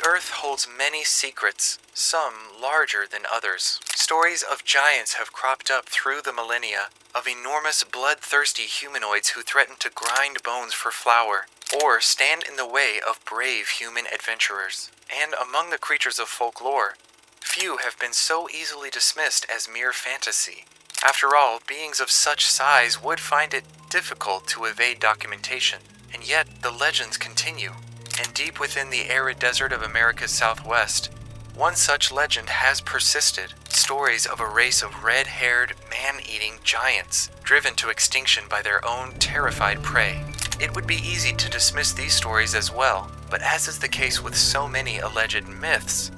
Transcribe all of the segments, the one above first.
Earth holds many secrets, some larger than others. Stories of giants have cropped up through the millennia, of enormous bloodthirsty humanoids who threaten to grind bones for flour, or stand in the way of brave human adventurers. And among the creatures of folklore, few have been so easily dismissed as mere fantasy. After all, beings of such size would find it difficult to evade documentation, and yet the legends continue. And deep within the arid desert of America's Southwest, one such legend has persisted. Stories of a race of red-haired, man-eating giants, driven to extinction by their own terrified prey. It would be easy to dismiss these stories as well, but as is the case with so many alleged myths,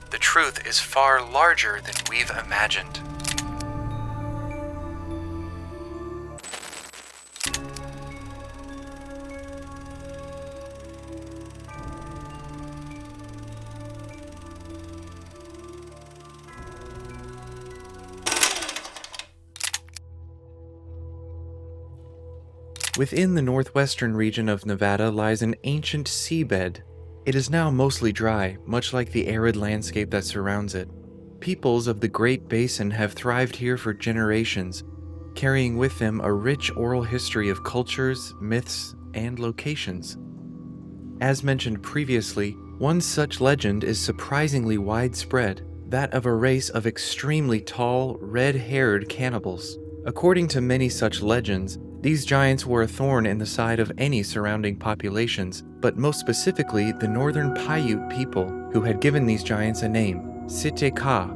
the truth is far larger than we've imagined. Within the northwestern region of Nevada lies an ancient seabed. It is now mostly dry, much like the arid landscape that surrounds it. Peoples of the Great Basin have thrived here for generations, carrying with them a rich oral history of cultures, myths, and locations. As mentioned previously, one such legend is surprisingly widespread, that of a race of extremely tall, red-haired cannibals. According to many such legends, these giants were a thorn in the side of any surrounding populations, but most specifically the northern Paiute people, who had given these giants a name, Si-Te-Cah,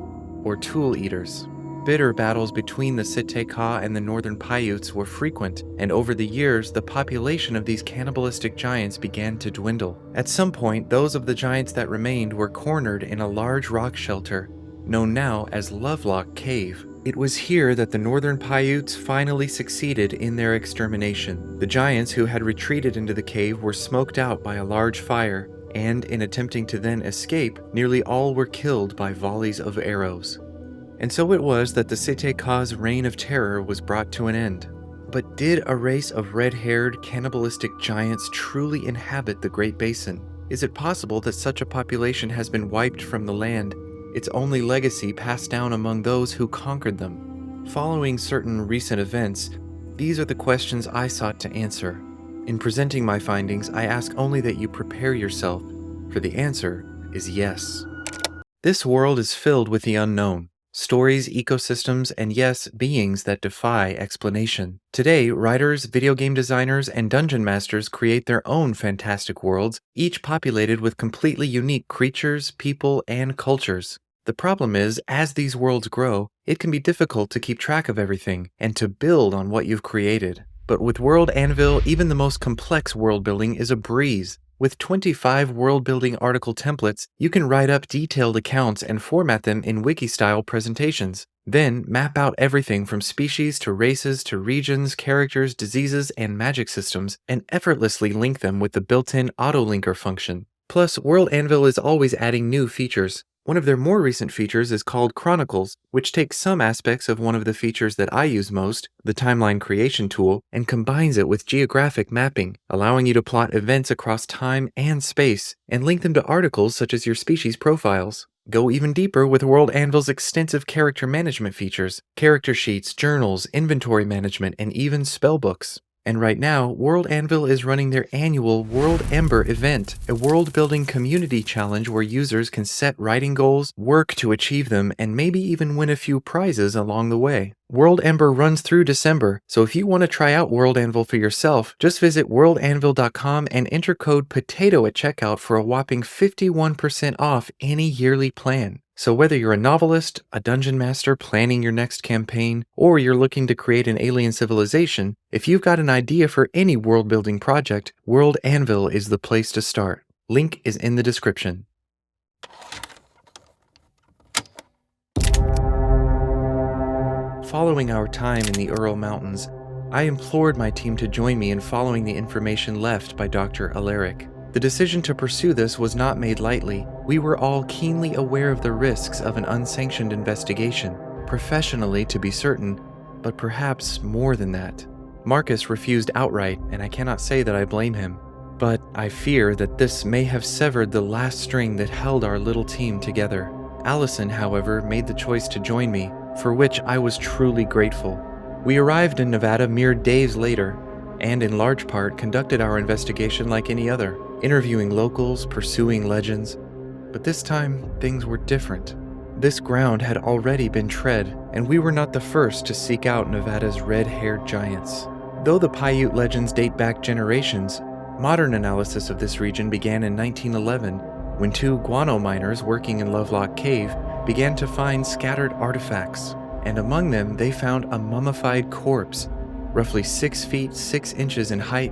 or tool eaters. Bitter battles between the Si-Te-Cah and the northern Paiutes were frequent, and over the years the population of these cannibalistic giants began to dwindle. At some point, those of the giants that remained were cornered in a large rock shelter, known now as Lovelock Cave. It was here that the northern Paiutes finally succeeded in their extermination. The giants who had retreated into the cave were smoked out by a large fire, and in attempting to then escape, nearly all were killed by volleys of arrows. And so it was that the Si-Te-Cah's reign of terror was brought to an end. But did a race of red-haired, cannibalistic giants truly inhabit the Great Basin? Is it possible that such a population has been wiped from the land, its only legacy passed down among those who conquered them? Following certain recent events, these are the questions I sought to answer. In presenting my findings, I ask only that you prepare yourself, for the answer is yes. This world is filled with the unknown. Stories, ecosystems, and yes, beings that defy explanation. Today, writers, video game designers, and dungeon masters create their own fantastic worlds, each populated with completely unique creatures, people, and cultures. The problem is, as these worlds grow, it can be difficult to keep track of everything, and to build on what you've created. But with World Anvil, even the most complex world building is a breeze. With 25 world-building article templates, you can write up detailed accounts and format them in wiki-style presentations. Then, map out everything from species to races to regions, characters, diseases, and magic systems, and effortlessly link them with the built-in auto-linker function. Plus, World Anvil is always adding new features. One of their more recent features is called Chronicles, which takes some aspects of one of the features that I use most, the timeline creation tool, and combines it with geographic mapping, allowing you to plot events across time and space, and link them to articles such as your species profiles. Go even deeper with World Anvil's extensive character management features, character sheets, journals, inventory management, and even spellbooks. And right now, World Anvil is running their annual World Ember event, a world-building community challenge where users can set writing goals, work to achieve them, and maybe even win a few prizes along the way. World Ember runs through December, so if you want to try out World Anvil for yourself, just visit worldanvil.com and enter code POTATO at checkout for a whopping 51% off any yearly plan. So whether you're a novelist, a dungeon master planning your next campaign, or you're looking to create an alien civilization, if you've got an idea for any world-building project, World Anvil is the place to start. Link is in the description. Following our time in the Ural Mountains, I implored my team to join me in following the information left by Dr. Alaric. The decision to pursue this was not made lightly. We were all keenly aware of the risks of an unsanctioned investigation, professionally to be certain, but perhaps more than that. Marcus refused outright, and I cannot say that I blame him. But I fear that this may have severed the last string that held our little team together. Allison, however, made the choice to join me, for which I was truly grateful. We arrived in Nevada mere days later, and in large part conducted our investigation like any other, interviewing locals, pursuing legends. But this time, things were different. This ground had already been tread, and we were not the first to seek out Nevada's red-haired giants. Though the Paiute legends date back generations, modern analysis of this region began in 1911, when two guano miners working in Lovelock Cave began to find scattered artifacts, and among them they found a mummified corpse, roughly 6 feet 6 inches in height,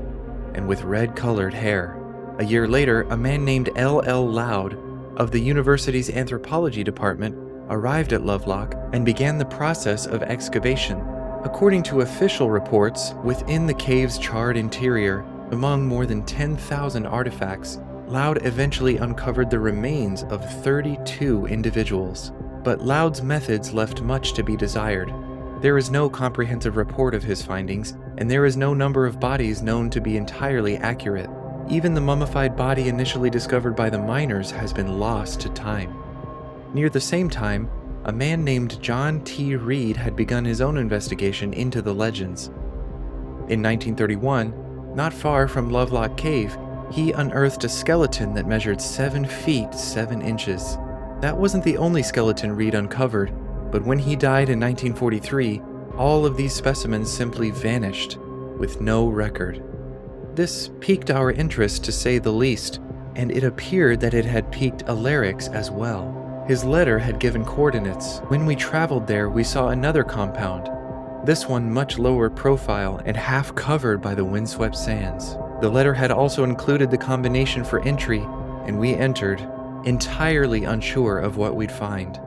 and with red-colored hair. A year later, a man named L.L. Loud of the university's anthropology department arrived at Lovelock and began the process of excavation. According to official reports, within the cave's charred interior, among more than 10,000 artifacts, Loud eventually uncovered the remains of 32 individuals. But Loud's methods left much to be desired. There is no comprehensive report of his findings, and there is no number of bodies known to be entirely accurate. Even the mummified body initially discovered by the miners has been lost to time. Near the same time, a man named John T. Reed had begun his own investigation into the legends. In 1931, not far from Lovelock Cave, he unearthed a skeleton that measured 7 feet 7 inches. That wasn't the only skeleton Reed uncovered, but when he died in 1943, all of these specimens simply vanished, with no record. This piqued our interest to say the least, and it appeared that it had piqued Alaric's as well. His letter had given coordinates. When we traveled there, we saw another compound, this one much lower profile and half covered by the windswept sands. The letter had also included the combination for entry, and we entered, entirely unsure of what we'd find.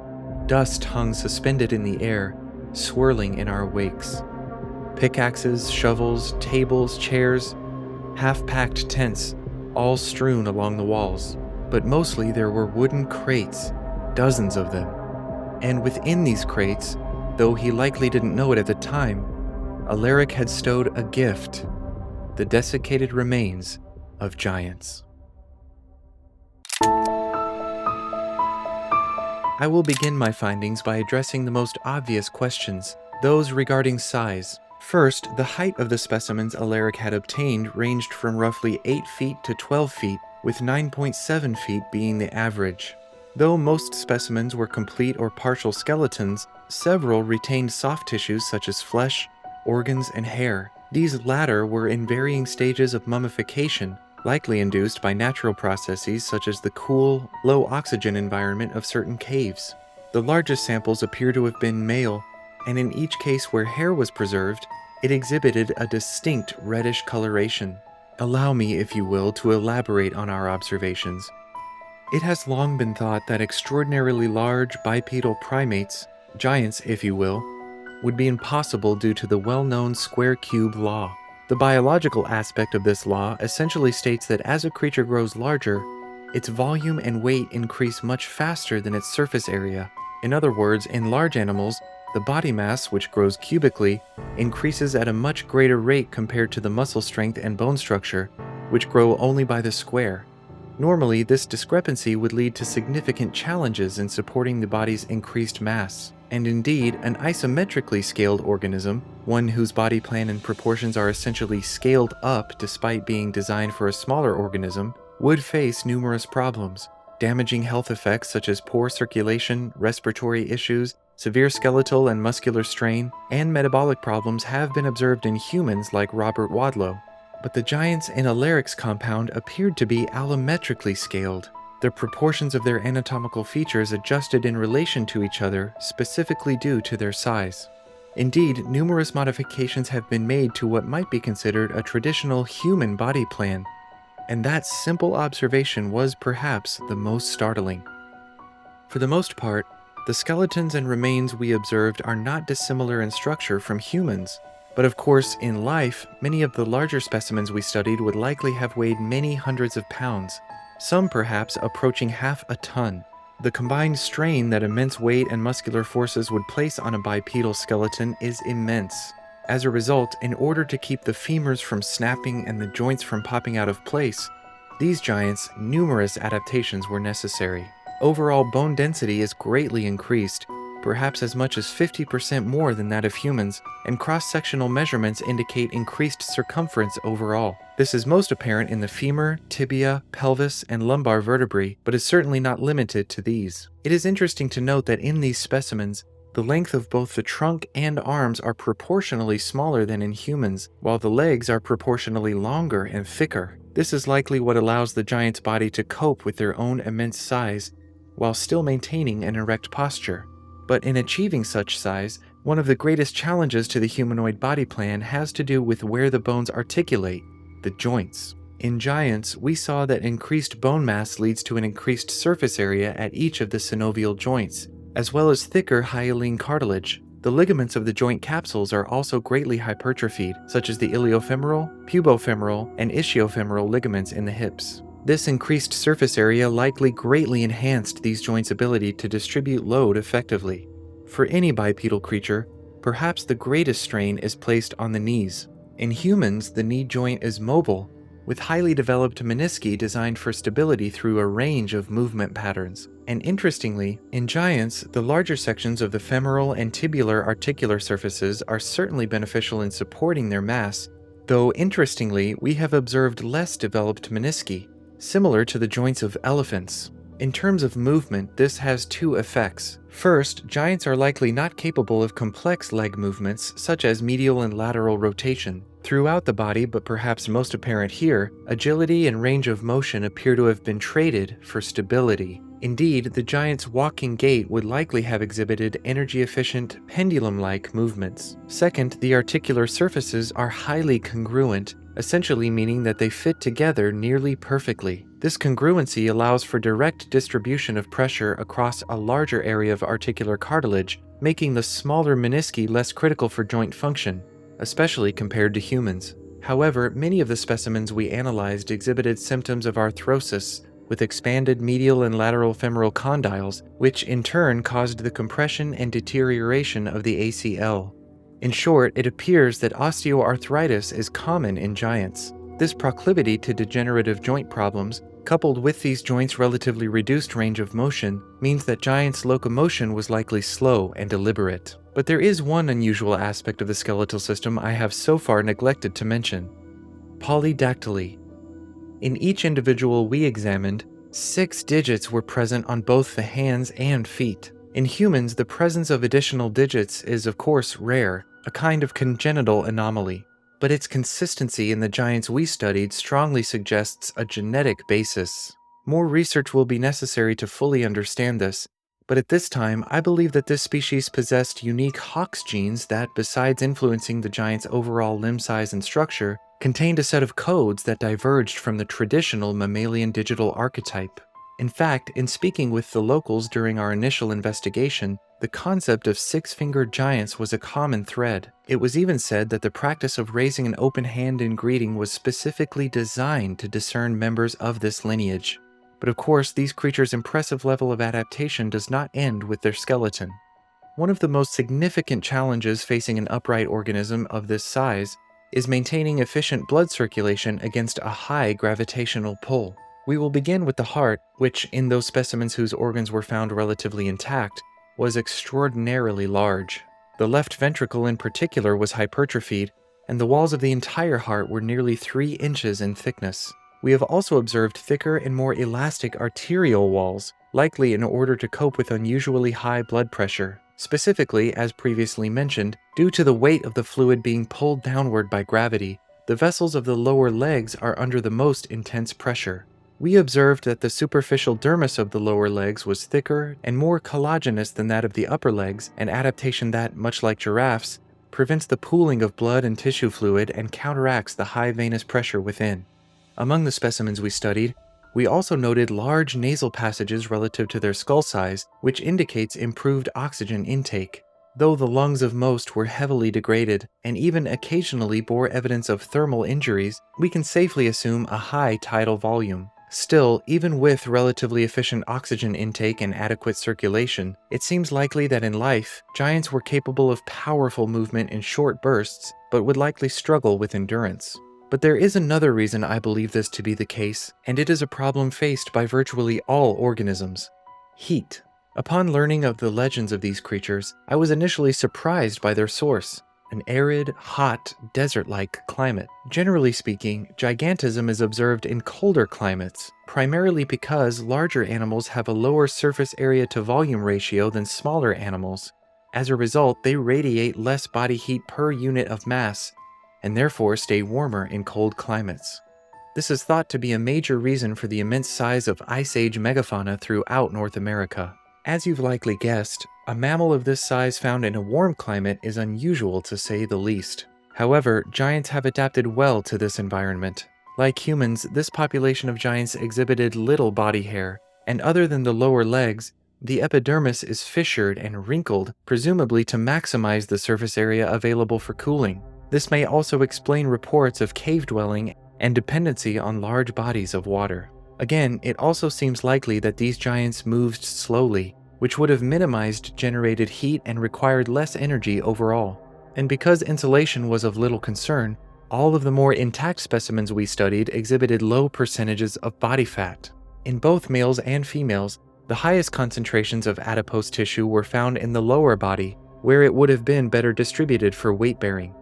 Dust hung suspended in the air, swirling in our wakes. Pickaxes, shovels, tables, chairs, half-packed tents, all strewn along the walls. But mostly there were wooden crates, dozens of them. And within these crates, though he likely didn't know it at the time, Alaric had stowed a gift, the desiccated remains of giants. I will begin my findings by addressing the most obvious questions, those regarding size. First, the height of the specimens Alaric had obtained ranged from roughly 8 feet to 12 feet, with 9.7 feet being the average. Though most specimens were complete or partial skeletons, several retained soft tissues such as flesh, organs, and hair. These latter were in varying stages of mummification, likely induced by natural processes such as the cool, low-oxygen environment of certain caves. The largest samples appear to have been male, and in each case where hair was preserved, it exhibited a distinct reddish coloration. Allow me, if you will, to elaborate on our observations. It has long been thought that extraordinarily large bipedal primates, giants if you will, would be impossible due to the well-known square-cube law. The biological aspect of this law essentially states that as a creature grows larger, its volume and weight increase much faster than its surface area. In other words, in large animals, the body mass, which grows cubically, increases at a much greater rate compared to the muscle strength and bone structure, which grow only by the square. Normally, this discrepancy would lead to significant challenges in supporting the body's increased mass. And indeed, an isometrically scaled organism, one whose body plan and proportions are essentially scaled up despite being designed for a smaller organism, would face numerous problems. Damaging health effects such as poor circulation, respiratory issues, severe skeletal and muscular strain, and metabolic problems have been observed in humans like Robert Wadlow. But the giants in Alaric's compound appeared to be allometrically scaled, the proportions of their anatomical features adjusted in relation to each other specifically due to their size. Indeed, numerous modifications have been made to what might be considered a traditional human body plan, and that simple observation was perhaps the most startling. For the most part, the skeletons and remains we observed are not dissimilar in structure from humans. But of course, in life, many of the larger specimens we studied would likely have weighed many hundreds of pounds, some perhaps approaching half a ton. The combined strain that immense weight and muscular forces would place on a bipedal skeleton is immense. As a result, in order to keep the femurs from snapping and the joints from popping out of place, these giants' numerous adaptations were necessary. Overall bone density is greatly increased, perhaps as much as 50% more than that of humans, and cross-sectional measurements indicate increased circumference overall. This is most apparent in the femur, tibia, pelvis, and lumbar vertebrae, but is certainly not limited to these. It is interesting to note that in these specimens, the length of both the trunk and arms are proportionally smaller than in humans, while the legs are proportionally longer and thicker. This is likely what allows the giant's body to cope with their own immense size, while still maintaining an erect posture. But in achieving such size, one of the greatest challenges to the humanoid body plan has to do with where the bones articulate, the joints. In giants, we saw that increased bone mass leads to an increased surface area at each of the synovial joints, as well as thicker hyaline cartilage. The ligaments of the joint capsules are also greatly hypertrophied, such as the iliofemoral, pubofemoral, and ischiofemoral ligaments in the hips. This increased surface area likely greatly enhanced these joints' ability to distribute load effectively. For any bipedal creature, perhaps the greatest strain is placed on the knees. In humans, the knee joint is mobile, with highly developed menisci designed for stability through a range of movement patterns. And interestingly, in giants, the larger sections of the femoral and tibular articular surfaces are certainly beneficial in supporting their mass, though interestingly, we have observed less developed menisci, similar to the joints of elephants. In terms of movement, this has two effects. First, giants are likely not capable of complex leg movements such as medial and lateral rotation. Throughout the body, but perhaps most apparent here, agility and range of motion appear to have been traded for stability. Indeed, the giant's walking gait would likely have exhibited energy-efficient, pendulum-like movements. Second, the articular surfaces are highly congruent, essentially meaning that they fit together nearly perfectly. This congruency allows for direct distribution of pressure across a larger area of articular cartilage, making the smaller menisci less critical for joint function, especially compared to humans. However, many of the specimens we analyzed exhibited symptoms of arthrosis, with expanded medial and lateral femoral condyles, which in turn caused the compression and deterioration of the ACL. In short, it appears that osteoarthritis is common in giants. This proclivity to degenerative joint problems, coupled with these joints' relatively reduced range of motion, means that giants' locomotion was likely slow and deliberate. But there is one unusual aspect of the skeletal system I have so far neglected to mention: polydactyly. In each individual we examined, 6 digits were present on both the hands and feet. In humans, the presence of additional digits is of course rare, a kind of congenital anomaly. But its consistency in the giants we studied strongly suggests a genetic basis. More research will be necessary to fully understand this, but at this time, I believe that this species possessed unique Hox genes that, besides influencing the giant's overall limb size and structure, contained a set of codes that diverged from the traditional mammalian digital archetype. In fact, in speaking with the locals during our initial investigation, the concept of six-fingered giants was a common thread. It was even said that the practice of raising an open hand in greeting was specifically designed to discern members of this lineage. But of course, these creatures' impressive level of adaptation does not end with their skeleton. One of the most significant challenges facing an upright organism of this size is maintaining efficient blood circulation against a high gravitational pull. We will begin with the heart, which, in those specimens whose organs were found relatively intact, was extraordinarily large. The left ventricle in particular was hypertrophied, and the walls of the entire heart were nearly 3 inches in thickness. We have also observed thicker and more elastic arterial walls, likely in order to cope with unusually high blood pressure. Specifically, as previously mentioned, due to the weight of the fluid being pulled downward by gravity, the vessels of the lower legs are under the most intense pressure. We observed that the superficial dermis of the lower legs was thicker and more collagenous than that of the upper legs, an adaptation that, much like giraffes, prevents the pooling of blood and tissue fluid and counteracts the high venous pressure within. Among the specimens we studied, we also noted large nasal passages relative to their skull size, which indicates improved oxygen intake. Though the lungs of most were heavily degraded and even occasionally bore evidence of thermal injuries, we can safely assume a high tidal volume. Still, even with relatively efficient oxygen intake and adequate circulation, it seems likely that in life, giants were capable of powerful movement in short bursts, but would likely struggle with endurance. But there is another reason I believe this to be the case, and it is a problem faced by virtually all organisms: heat. Upon learning of the legends of these creatures, I was initially surprised by their source: an arid, hot, desert-like climate. Generally speaking, gigantism is observed in colder climates, primarily because larger animals have a lower surface area to volume ratio than smaller animals. As a result, they radiate less body heat per unit of mass, and therefore stay warmer in cold climates. This is thought to be a major reason for the immense size of Ice Age megafauna throughout North America. As you've likely guessed, a mammal of this size found in a warm climate is unusual to say the least. However, giants have adapted well to this environment. Like humans, this population of giants exhibited little body hair, and other than the lower legs, the epidermis is fissured and wrinkled, presumably to maximize the surface area available for cooling. This may also explain reports of cave dwelling and dependency on large bodies of water. Again, it also seems likely that these giants moved slowly, which would have minimized generated heat and required less energy overall. And because insulation was of little concern, all of the more intact specimens we studied exhibited low percentages of body fat. In both males and females, the highest concentrations of adipose tissue were found in the lower body, where it would have been better distributed for weight bearing.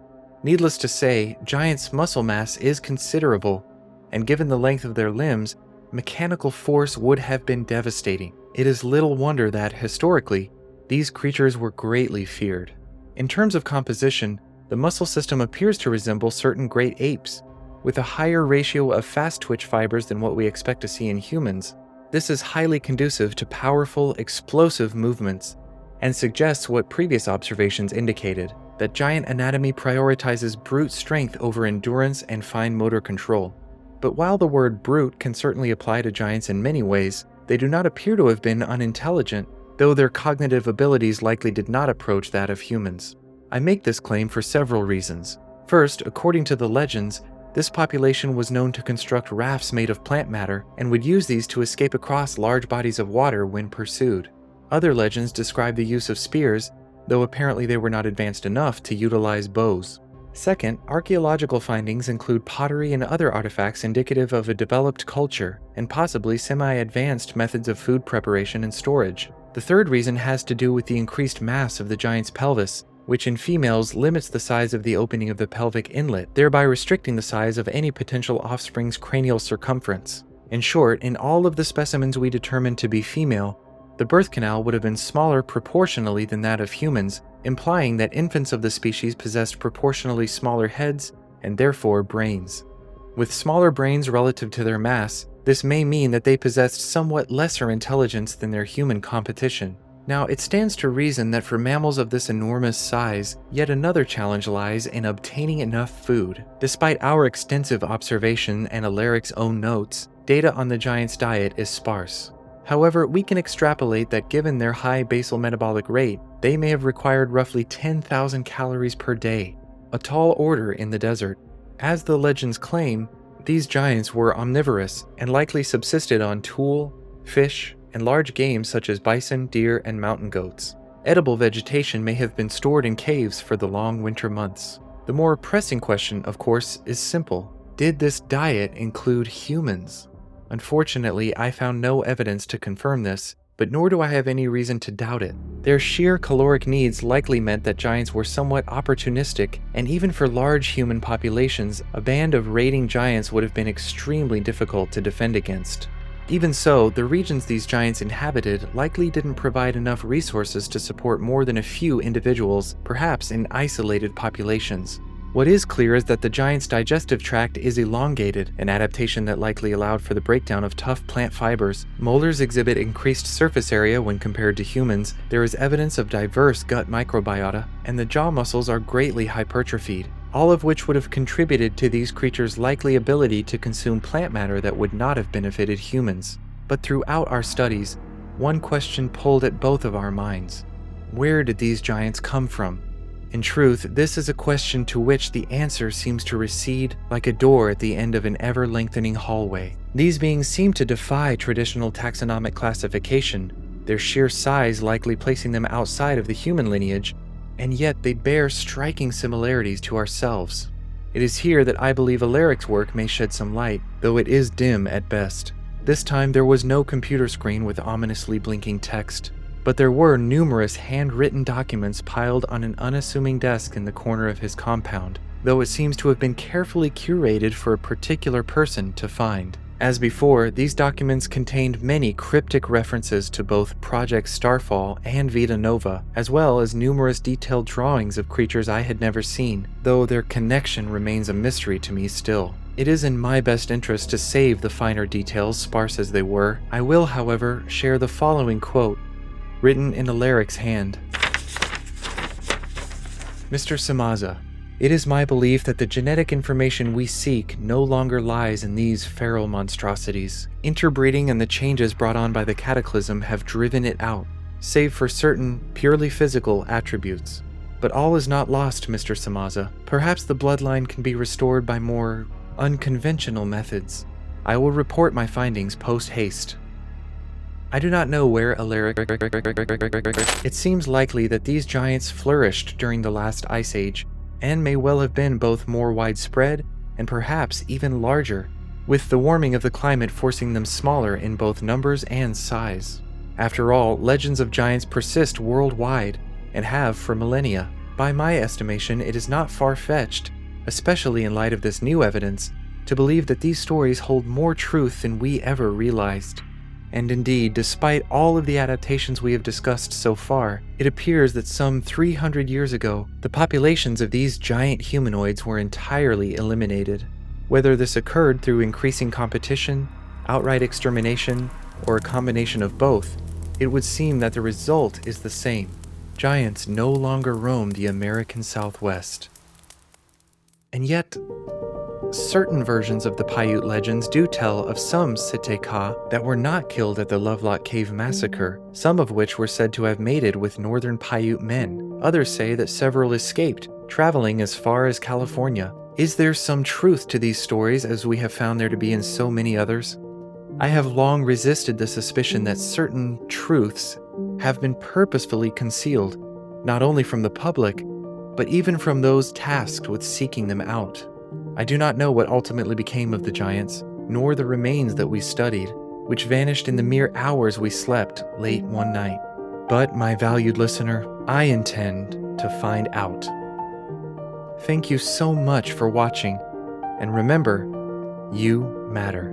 Needless to say, giants' muscle mass is considerable, and given the length of their limbs, mechanical force would have been devastating. It is little wonder that, historically, these creatures were greatly feared. In terms of composition, the muscle system appears to resemble certain great apes, with a higher ratio of fast-twitch fibers than what we expect to see in humans. This is highly conducive to powerful, explosive movements, and suggests what previous observations indicated, that giant anatomy prioritizes brute strength over endurance and fine motor control. But while the word brute can certainly apply to giants in many ways, they do not appear to have been unintelligent, though their cognitive abilities likely did not approach that of humans. I make this claim for several reasons. First, according to the legends, this population was known to construct rafts made of plant matter and would use these to escape across large bodies of water when pursued. Other legends describe the use of spears, though apparently they were not advanced enough to utilize bows. Second, archaeological findings include pottery and other artifacts indicative of a developed culture and possibly semi-advanced methods of food preparation and storage. The third reason has to do with the increased mass of the giant's pelvis, which in females limits the size of the opening of the pelvic inlet, thereby restricting the size of any potential offspring's cranial circumference. In short, in all of the specimens we determined to be female, the birth canal would have been smaller proportionally than that of humans, implying that infants of the species possessed proportionally smaller heads and therefore brains. With smaller brains relative to their mass, this may mean that they possessed somewhat lesser intelligence than their human competition. Now, it stands to reason that for mammals of this enormous size, yet another challenge lies in obtaining enough food. Despite our extensive observation and Alaric's own notes, data on the giant's diet is sparse. However, we can extrapolate that given their high basal metabolic rate, they may have required roughly 10,000 calories per day, a tall order in the desert. As the legends claim, these giants were omnivorous and likely subsisted on tule, fish, and large game such as bison, deer, and mountain goats. Edible vegetation may have been stored in caves for the long winter months. The more pressing question, of course, is simple. Did this diet include humans? Unfortunately, I found no evidence to confirm this, but nor do I have any reason to doubt it. Their sheer caloric needs likely meant that giants were somewhat opportunistic, and even for large human populations, a band of raiding giants would have been extremely difficult to defend against. Even so, the regions these giants inhabited likely didn't provide enough resources to support more than a few individuals, perhaps in isolated populations. What is clear is that the giant's digestive tract is elongated, an adaptation that likely allowed for the breakdown of tough plant fibers. Molars exhibit increased surface area when compared to humans, there is evidence of diverse gut microbiota, and the jaw muscles are greatly hypertrophied, all of which would have contributed to these creatures' likely ability to consume plant matter that would not have benefited humans. But throughout our studies, one question pulled at both of our minds. Where did these giants come from? In truth, this is a question to which the answer seems to recede like a door at the end of an ever-lengthening hallway. These beings seem to defy traditional taxonomic classification, their sheer size likely placing them outside of the human lineage, and yet they bear striking similarities to ourselves. It is here that I believe Alaric's work may shed some light, though it is dim at best. This time there was no computer screen with ominously blinking text, but there were numerous handwritten documents piled on an unassuming desk in the corner of his compound, though it seems to have been carefully curated for a particular person to find. As before, these documents contained many cryptic references to both Project Starfall and Vita Nova, as well as numerous detailed drawings of creatures I had never seen, though their connection remains a mystery to me still. It is in my best interest to save the finer details, sparse as they were. I will, however, share the following quote, written in Alaric's hand. Mr. Samaza, it is my belief that the genetic information we seek no longer lies in these feral monstrosities. Interbreeding and the changes brought on by the cataclysm have driven it out, save for certain purely physical attributes. But all is not lost, Mr. Samaza. Perhaps the bloodline can be restored by more unconventional methods. I will report my findings post-haste. I do not know where Alaric. It seems likely that these giants flourished during the last ice age, and may well have been both more widespread and perhaps even larger, with the warming of the climate forcing them smaller in both numbers and size. After all, legends of giants persist worldwide and have for millennia. By my estimation, it is not far-fetched, especially in light of this new evidence, to believe that these stories hold more truth than we ever realized. And indeed, despite all of the adaptations we have discussed so far, it appears that some 300 years ago, the populations of these giant humanoids were entirely eliminated. Whether this occurred through increasing competition, outright extermination, or a combination of both, it would seem that the result is the same. Giants no longer roam the American Southwest. And yet, certain versions of the Paiute legends do tell of some Si-Te-Cah that were not killed at the Lovelock Cave massacre, some of which were said to have mated with northern Paiute men. Others say that several escaped, traveling as far as California. Is there some truth to these stories as we have found there to be in so many others? I have long resisted the suspicion that certain truths have been purposefully concealed, not only from the public, but even from those tasked with seeking them out. I do not know what ultimately became of the giants, nor the remains that we studied, which vanished in the mere hours we slept late one night. But, my valued listener, I intend to find out. Thank you so much for watching, and remember, you matter.